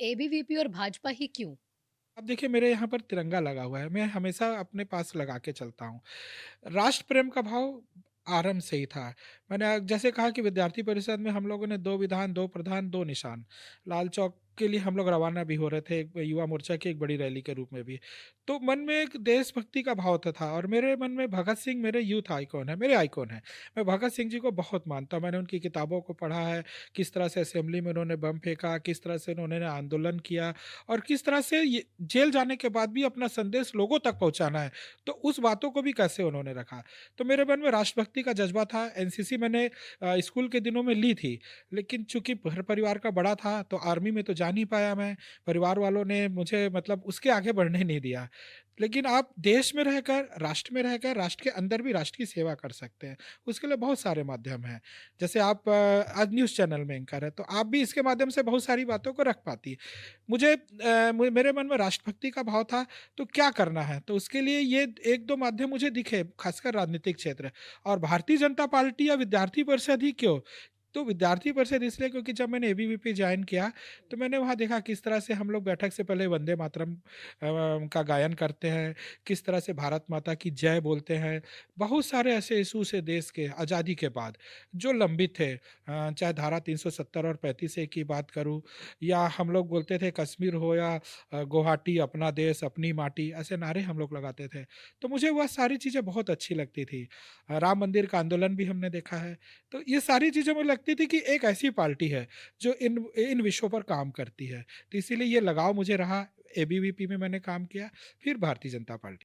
ABVP और भाजपा ही क्यों? अब देखिए मेरे यहाँ पर तिरंगा लगा हुआ है, मैं हमेशा अपने पास लगा के चलता हूँ। राष्ट्र प्रेम का भाव आरंभ से ही था। मैंने जैसे कहा कि विद्यार्थी परिषद में हम लोगों ने 2 विधान, 2 प्रधान, 2 निशान। लाल चौक के लिए हम लोग रवाना भी हो रहे थे, एक युवा मोर्चा की एक बड़ी रैली के रूप में भी। तो मन में एक देशभक्ति का भाव तो था और मेरे मन में भगत सिंह मेरे यूथ आइकॉन है, मेरे आइकॉन हैं। मैं भगत सिंह जी को बहुत मानता हूँ, मैंने उनकी किताबों को पढ़ा है, किस तरह से असेंबली में उन्होंने बम फेंका, किस तरह से उन्होंने आंदोलन किया और किस तरह से ये जेल जाने के बाद भी अपना संदेश लोगों तक पहुँचाना है, तो उस बातों को भी कैसे उन्होंने रखा। तो मेरे मन में राष्ट्रभक्ति का जज़्बा था, एनसीसी मैंने स्कूल के दिनों में ली थी, लेकिन चूँकि घर परिवार का बड़ा था, तो आर्मी में तो जा नहीं पाया मैं। परिवार वालों ने मुझे मतलब उसके आगे बढ़ने नहीं दिया। लेकिन आप देश में रहकर, राष्ट्र के अंदर भी राष्ट्र की सेवा कर सकते हैं। उसके लिए बहुत सारे माध्यम हैं। जैसे आप आज न्यूज़ चैनल में एंकर हैं, तो आप भी इसके माध्यम से बहुत सारी बातों को रख पाती। मेरे मन में राष्ट्रभक्ति का भाव था, तो क्या करना है? तो उसके लिए ये 1-2 माध्यम मुझे दिखे, खासकर राजनीतिक क्षेत्र और भारतीय जनता पार्टी या विद्यार्थी परिषद ही क्यों? तो विद्यार्थी परिषद इसलिए क्योंकि जब मैंने एबीवीपी जॉइन किया, तो मैंने वहाँ देखा किस तरह से हम लोग बैठक से पहले वंदे मातरम का गायन करते हैं, किस तरह से भारत माता की जय बोलते हैं। बहुत सारे ऐसे इश्यूज़ है देश के आज़ादी के बाद, जो लंबित थे। चाहे धारा 370 और 35 ए की बात करूँ या हम लोग बोलते थे कश्मीर हो या गुवाहाटी अपना देश अपनी माटी, ऐसे नारे हम लोग लगाते थे। तो मुझे वह सारी चीज़ें बहुत अच्छी लगती थी। राम मंदिर का आंदोलन भी हमने देखा है। तो ये सारी चीज़ें मुझे लगती थी कि एक ऐसी पार्टी है जो इन इन विषयों पर काम करती है। तो इसीलिए ये लगाव मुझे रहा, एबीवीपी में मैंने काम किया, फिर भारतीय जनता पार्टी।